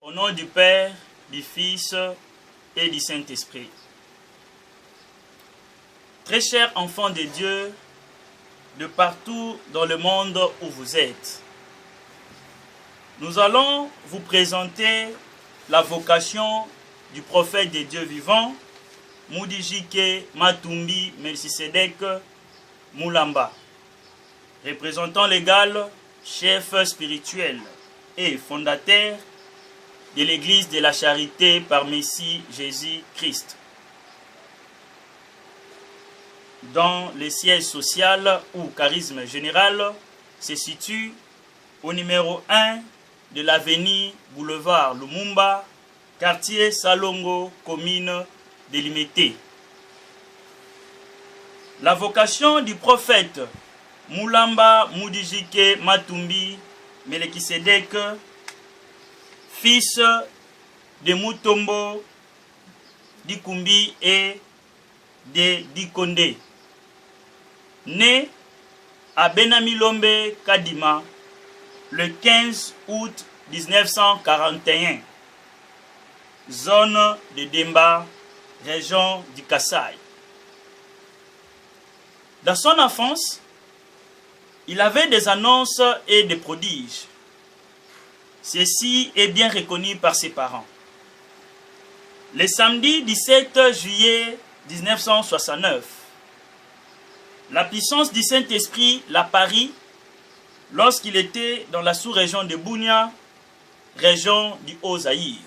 Au nom du Père, du Fils et du Saint-Esprit. Très chers enfants de Dieu, de partout dans le monde où vous êtes, nous allons vous présenter la vocation du prophète de Dieu vivant, Moudijike Matumbi Melchisedek Moulamba, représentant légal, chef spirituel et fondateur de l'Église de la Charité par Messie Jésus-Christ. Dans le siège social ou charisme général se situe au numéro 1 de l'avenue Boulevard Lumumba, quartier Salongo, commune de Limete. La vocation du prophète Moulamba Moudijike Matumbi Melchisedek, fils de Mutombo, Dikumbi et de Dikonde, né à Benamilombe, Kadima, le 15 août 1941, zone de Demba, région du Kasaï. Dans son enfance, il avait des annonces et des prodiges. Ceci est bien reconnu par ses parents. Le samedi 17 juillet 1969, la puissance du Saint-Esprit l'apparut lorsqu'il était dans la sous-région de Bunia, région du Haut-Zaïre.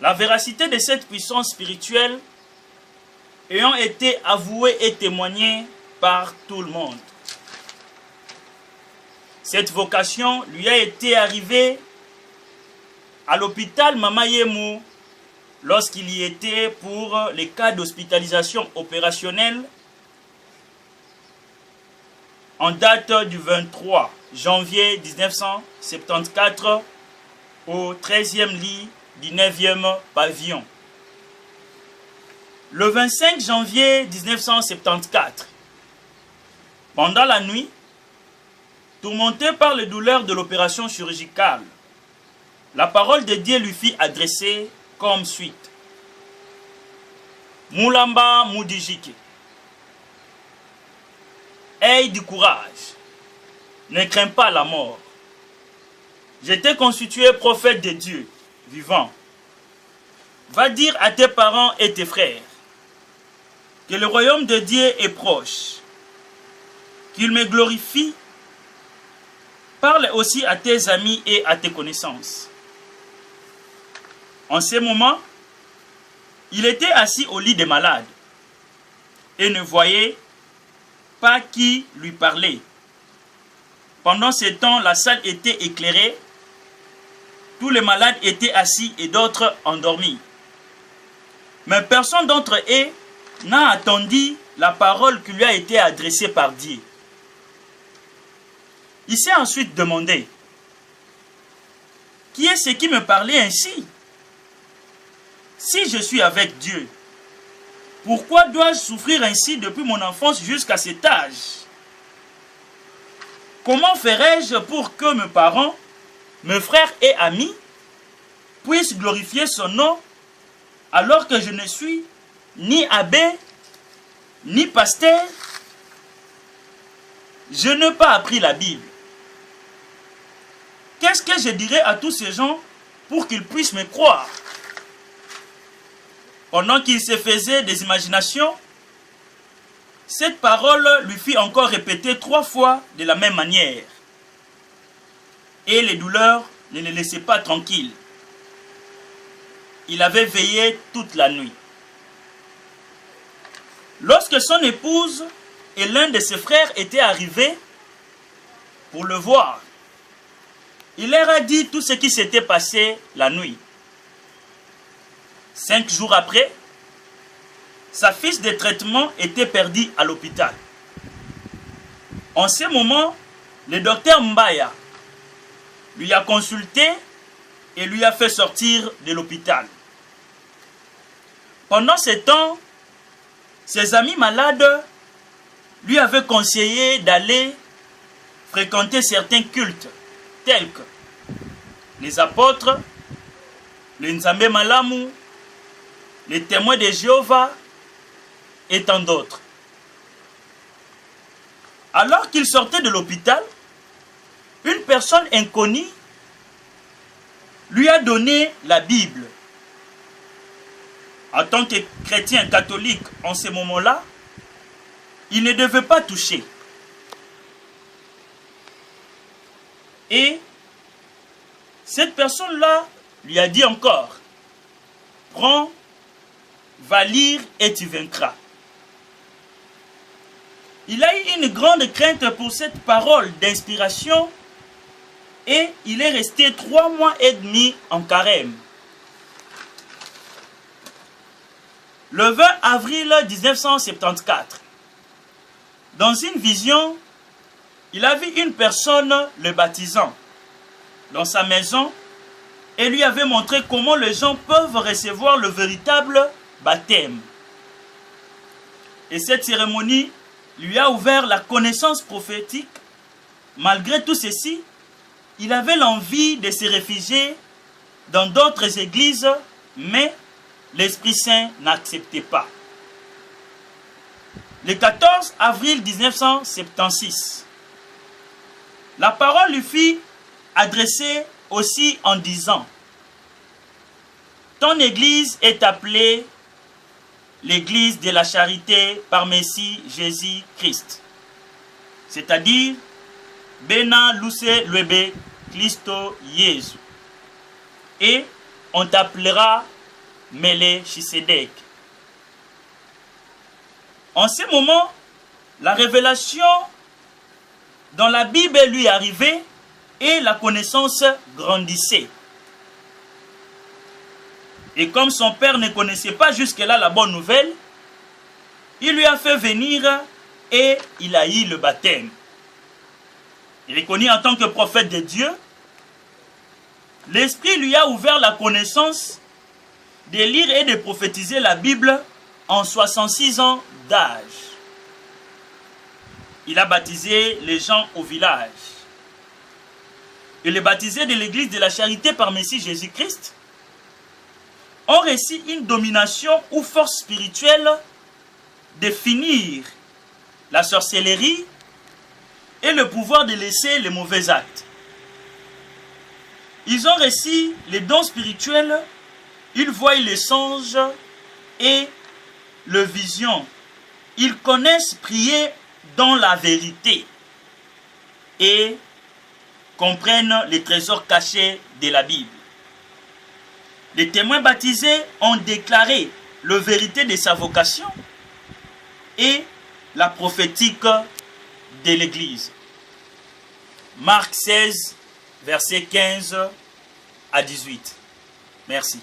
La véracité de cette puissance spirituelle ayant été avouée et témoignée par tout le monde. Cette vocation lui a été arrivée à l'hôpital Mamayemu lorsqu'il y était pour les cas d'hospitalisation opérationnelle en date du 23 janvier 1974 au 13e lit du 9e pavillon. Le 25 janvier 1974, pendant la nuit, tourmenté par les douleurs de l'opération chirurgicale, la parole de Dieu lui fit adresser comme suite. Moulamba Moudijike, aie du courage, ne crains pas la mort. Je t'ai constitué prophète de Dieu vivant. Va dire à tes parents et tes frères que le royaume de Dieu est proche, qu'il me glorifie. Parle aussi à tes amis et à tes connaissances. En ce moment, il était assis au lit des malades et ne voyait pas qui lui parlait. Pendant ce temps, la salle était éclairée. Tous les malades étaient assis et d'autres endormis. Mais personne d'entre eux n'a attendu la parole qui lui a été adressée par Dieu. Il s'est ensuite demandé, qui est ce qui me parlait ainsi? Si je suis avec Dieu, pourquoi dois-je souffrir ainsi depuis mon enfance jusqu'à cet âge? Comment ferai-je pour que mes parents, mes frères et amis puissent glorifier son nom alors que je ne suis ni abbé, ni pasteur? Je n'ai pas appris la Bible. Qu'est-ce que je dirais à tous ces gens pour qu'ils puissent me croire? Pendant qu'il se faisait des imaginations, cette parole lui fit encore répéter 3 fois de la même manière. Et les douleurs ne le laissaient pas tranquille. Il avait veillé toute la nuit. Lorsque son épouse et l'un de ses frères étaient arrivés pour le voir, il leur a dit tout ce qui s'était passé la nuit. 5 jours après, sa fiche de traitement était perdue à l'hôpital. En ce moment, le docteur Mbaya lui a consulté et lui a fait sortir de l'hôpital. Pendant ce temps, ses amis malades lui avaient conseillé d'aller fréquenter certains cultes tels que les apôtres, les Nzambe Malamu, les témoins de Jéhovah et tant d'autres. Alors qu'il sortait de l'hôpital, une personne inconnue lui a donné la Bible. En tant que chrétien catholique en ce moment-là, il ne devait pas toucher. Et cette personne-là lui a dit encore, prends, va lire et tu vaincras. Il a eu une grande crainte pour cette parole d'inspiration et il est resté 3 mois et demi en carême. Le 20 avril 1974, dans une vision, il a vu une personne le baptisant dans sa maison et lui avait montré comment les gens peuvent recevoir le véritable baptême. Et cette cérémonie lui a ouvert la connaissance prophétique. Malgré tout ceci, il avait l'envie de se réfugier dans d'autres églises, mais l'Esprit Saint n'acceptait pas. Le 14 avril 1976, la parole lui fut adressée aussi en disant, « Ton église est appelée l'église de la charité par Messie Jésus-Christ. » C'est-à-dire, « Bena Luce Luebe Christo Jésus. » Et on t'appellera Melchisedec. En ce moment, la révélation dans la Bible lui arrivait et la connaissance grandissait. Et comme son père ne connaissait pas jusque-là la bonne nouvelle, il lui a fait venir et il a eu le baptême. Il est connu en tant que prophète de Dieu. L'Esprit lui a ouvert la connaissance de lire et de prophétiser la Bible en 66 ans d'âge. Il a baptisé les gens au village. Et les baptisés de l'église de la charité par Messie Jésus-Christ ont reçu une domination ou force spirituelle de finir la sorcellerie et le pouvoir de laisser les mauvais actes. Ils ont reçu les dons spirituels, ils voient les songes et les visions. Ils connaissent prier dans la vérité et comprennent les trésors cachés de la Bible. Les témoins baptisés ont déclaré la vérité de sa vocation et la prophétique de l'Église. Marc 16, versets 15 à 18. Merci.